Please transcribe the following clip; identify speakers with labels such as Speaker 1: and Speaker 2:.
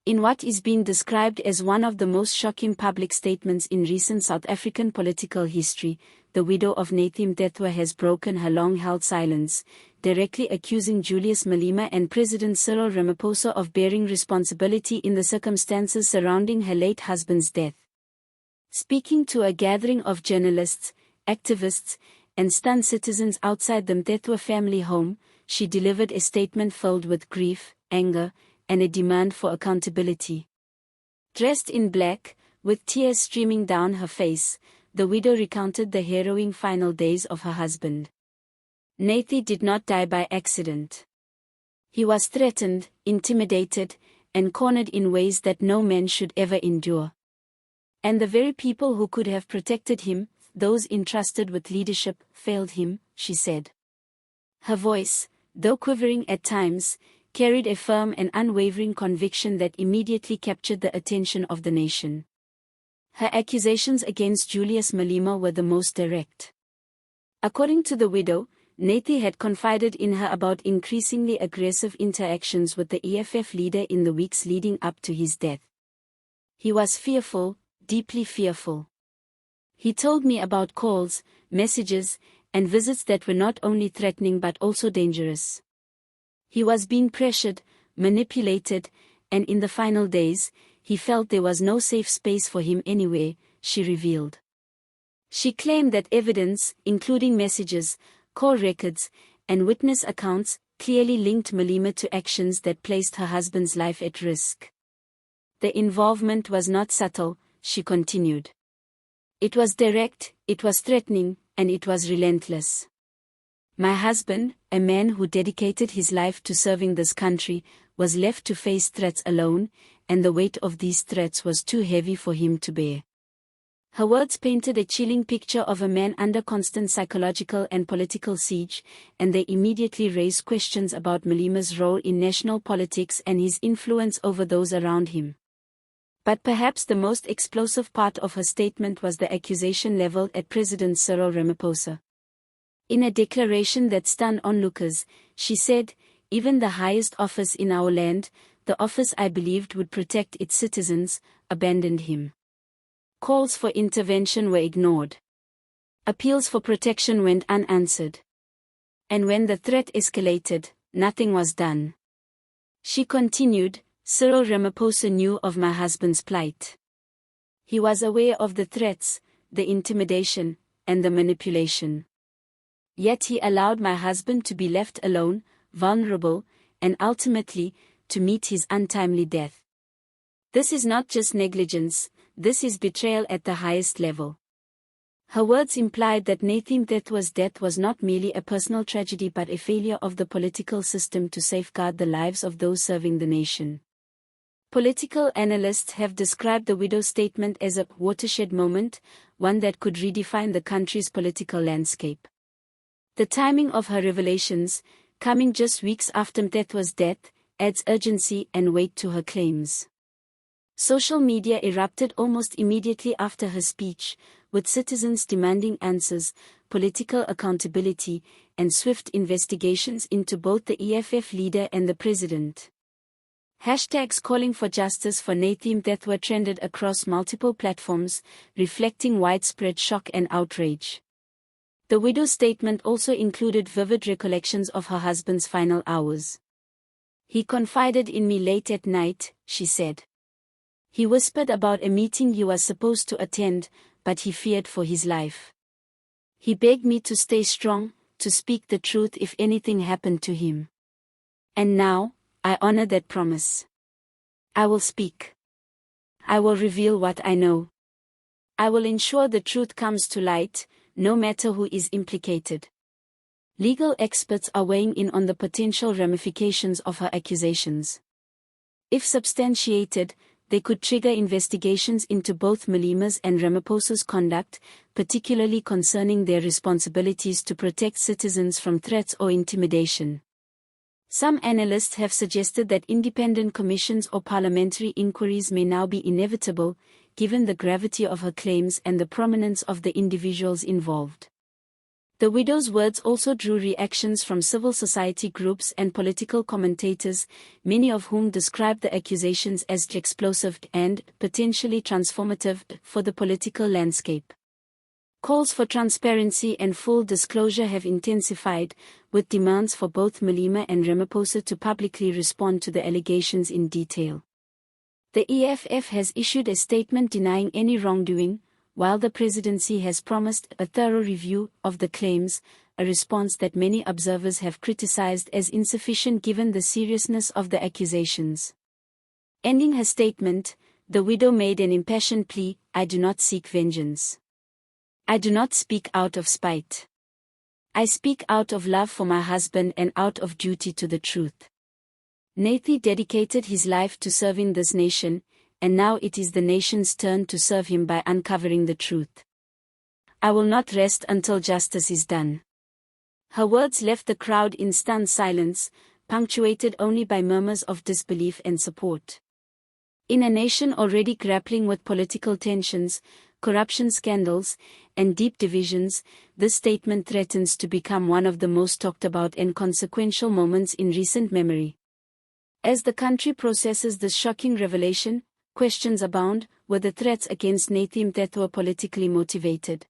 Speaker 1: In what is being described as one of the most shocking public statements in recent South African political history, the widow of Nathi Mthethwa has broken her long-held silence, directly accusing Julius Malema and President Cyril Ramaphosa of bearing responsibility in the circumstances surrounding her late husband's death. Speaking to a gathering of journalists, activists, and stunned citizens outside the Mthethwa family home, she delivered a statement filled with grief, anger, and a demand for accountability. Dressed in black, with tears streaming down her face, the widow recounted the harrowing final days of her husband. Nathi did not die by accident. He was threatened, intimidated, and cornered in ways that no man should ever endure. And the very people who could have protected him, those entrusted with leadership, failed him, she said. Her voice, though quivering at times, carried a firm and unwavering conviction that immediately captured the attention of the nation. Her accusations against Julius Malema were the most direct. According to the widow, Nathi had confided in her about increasingly aggressive interactions with the EFF leader in the weeks leading up to his death. He was fearful, deeply fearful. He told me about calls, messages, and visits that were not only threatening but also dangerous. He was being pressured, manipulated, and in the final days, he felt there was no safe space for him anywhere, she revealed. She claimed that evidence, including messages, call records, and witness accounts, clearly linked Malema to actions that placed her husband's life at risk. The involvement was not subtle, she continued. It was direct, it was threatening, and it was relentless. My husband, a man who dedicated his life to serving this country, was left to face threats alone, and the weight of these threats was too heavy for him to bear. Her words painted a chilling picture of a man under constant psychological and political siege, and they immediately raised questions about Malema's role in national politics and his influence over those around him. But perhaps the most explosive part of her statement was the accusation leveled at President Cyril Ramaphosa. In a declaration that stunned onlookers, she said, "Even the highest office in our land, the office I believed would protect its citizens, abandoned him. Calls for intervention were ignored. Appeals for protection went unanswered. And when the threat escalated, nothing was done." She continued, "Cyril Ramaphosa knew of my husband's plight. He was aware of the threats, the intimidation, and the manipulation. Yet he allowed my husband to be left alone, vulnerable, and ultimately, to meet his untimely death. This is not just negligence, this is betrayal at the highest level." Her words implied that Nathi Mthethwa's death was not merely a personal tragedy but a failure of the political system to safeguard the lives of those serving the nation. Political analysts have described the widow's statement as a watershed moment, one that could redefine the country's political landscape. The timing of her revelations, coming just weeks after Mthethwa's death, adds urgency and weight to her claims. Social media erupted almost immediately after her speech, with citizens demanding answers, political accountability, and swift investigations into both the EFF leader and the president. Hashtags calling for justice for Nathi Mthethwa trended across multiple platforms, reflecting widespread shock and outrage. The widow's statement also included vivid recollections of her husband's final hours. "He confided in me late at night," she said. "He whispered about a meeting he was supposed to attend, but he feared for his life. He begged me to stay strong, to speak the truth if anything happened to him. And now, I honor that promise. I will speak. I will reveal what I know. I will ensure the truth comes to light, no matter who is implicated." Legal experts are weighing in on the potential ramifications of her accusations. If substantiated, they could trigger investigations into both Malema's and Ramaphosa's conduct, particularly concerning their responsibilities to protect citizens from threats or intimidation. Some analysts have suggested that independent commissions or parliamentary inquiries may now be inevitable, given the gravity of her claims and the prominence of the individuals involved. The widow's words also drew reactions from civil society groups and political commentators, many of whom described the accusations as explosive and potentially transformative for the political landscape. Calls for transparency and full disclosure have intensified, with demands for both Malema and Ramaphosa to publicly respond to the allegations in detail. The EFF has issued a statement denying any wrongdoing, while the presidency has promised a thorough review of the claims, a response that many observers have criticized as insufficient given the seriousness of the accusations. Ending her statement, the widow made an impassioned plea: "I do not seek vengeance. I do not speak out of spite. I speak out of love for my husband and out of duty to the truth. Nathi dedicated his life to serving this nation, and now it is the nation's turn to serve him by uncovering the truth. I will not rest until justice is done." Her words left the crowd in stunned silence, punctuated only by murmurs of disbelief and support. In a nation already grappling with political tensions, corruption scandals, and deep divisions, this statement threatens to become one of the most talked about and consequential moments in recent memory. As the country processes this shocking revelation, questions abound: were the threats against Nathi Mthethwa politically motivated?